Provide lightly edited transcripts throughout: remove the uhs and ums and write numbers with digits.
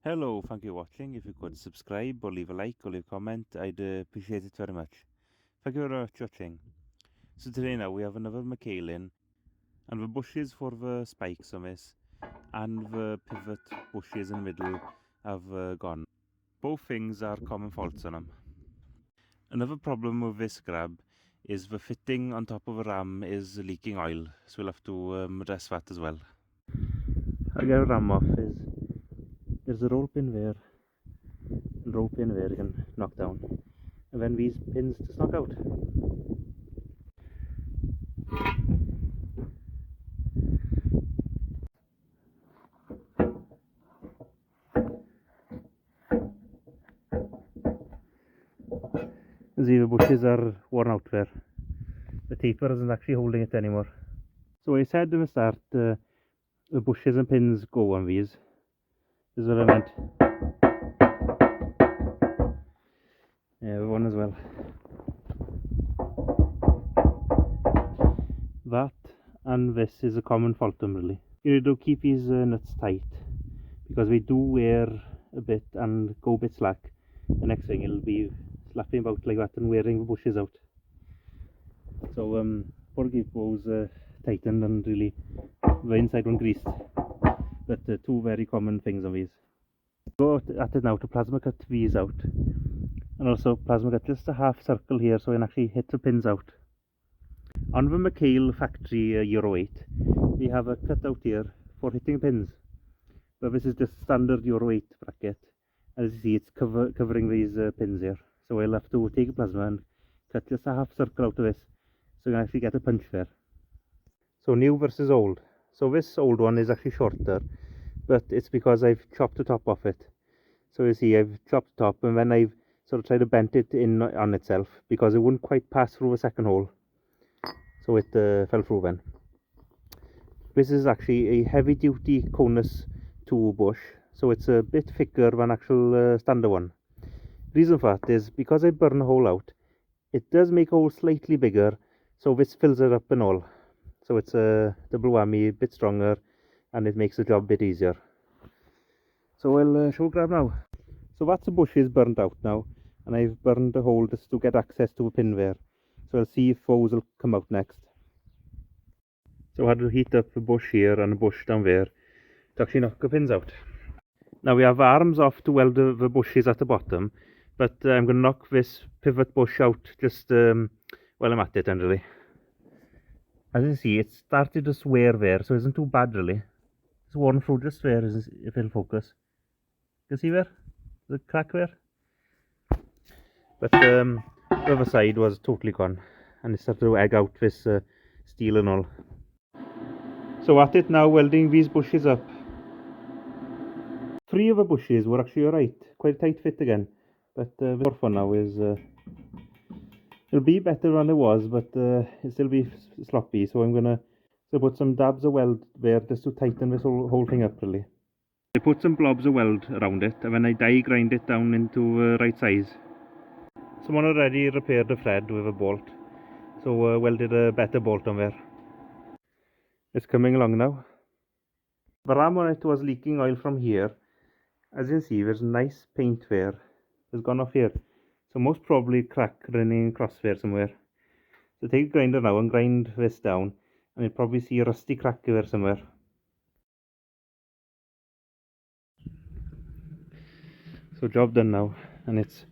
Hello, thank you for watching. If you could subscribe or leave a like or leave a comment, I'd appreciate it very much. Thank you very much for watching. So today now we have another McHale in, and the bushes for the spikes on this and the pivot bushes in the middle have gone. Both things are common faults on them. Another problem with this grab is the fitting on top of the ram is leaking oil, so we'll have to address that as well. I'll get a ram off is there's a roll pin there and roll pin there you can knock down, and then these pins just knock out. See, the bushes are worn out there. The taper isn't actually holding it anymore. So I said in the start the bushes and pins go on these. This is what I meant. Yeah, the one as well. That and this is a common fault really. You do keep these nuts tight because we do wear a bit and go a bit slack. The next thing it'll be slapping about like that and wearing the bushes out. So gotta keep those tightened and really the inside one greased. But two very common things on these. Go at it now to plasma cut these out, and also plasma cut just a half circle here so I can actually hit the pins out. On the McHale factory Euro 8 we have a cutout here for hitting pins, but this is just standard Euro 8 bracket. As you see, it's covering these pins here, so I'll have to take a plasma and cut just a half circle out of this so you can actually get a punch there. So new versus old. So this old one is actually shorter, but it's because I've chopped the top off it. So you see I've chopped the top and then I've sort of tried to bend it in on itself because it wouldn't quite pass through the second hole, so it fell through then. This is actually a heavy duty conus 2 bush, so it's a bit thicker than actual standard one. Reason for that is because I burn a hole out, it does make a hole slightly bigger, so this fills it up and all. So it's a double whammy, a bit stronger, and it makes the job a bit easier. So I'll show grab now. So that's the bushes burnt out now, and I've burned a hole just to get access to a pin there. So I'll see if those will come out next. So I had to heat up the bush here and a bush down there to actually knock the pins out. Now we have arms off to weld the bushes at the bottom, but I'm going to knock this pivot bush out just while I'm at it really. As you see, it started to wear there, so it isn't too bad really. It's worn through just there, if it'll focus. You can see there? The crack there? But the other side was totally gone, and it started to egg out this steel and all. So at it now, welding these bushes up. 3 of the bushes were actually alright, quite a tight fit again, but the fourth one now is it'll be better than it was, but it'll still be sloppy, so I'm gonna put some dabs of weld there just to tighten this whole thing up really. I put some blobs of weld around it, and then I die grind it down into right size. Someone already repaired the thread with a bolt, so welded a better bolt on there. It's coming along now. The ram on it was leaking oil from here. As you can see, there's nice paint there. It's gone off here, so most probably crack running across there somewhere. So take a grinder now and grind this down, and you'll probably see a rusty crack there somewhere. So job done now, and it's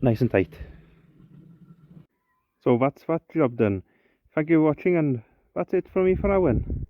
nice and tight. So that's that job done. Thank you for watching, and that's it from me for now then.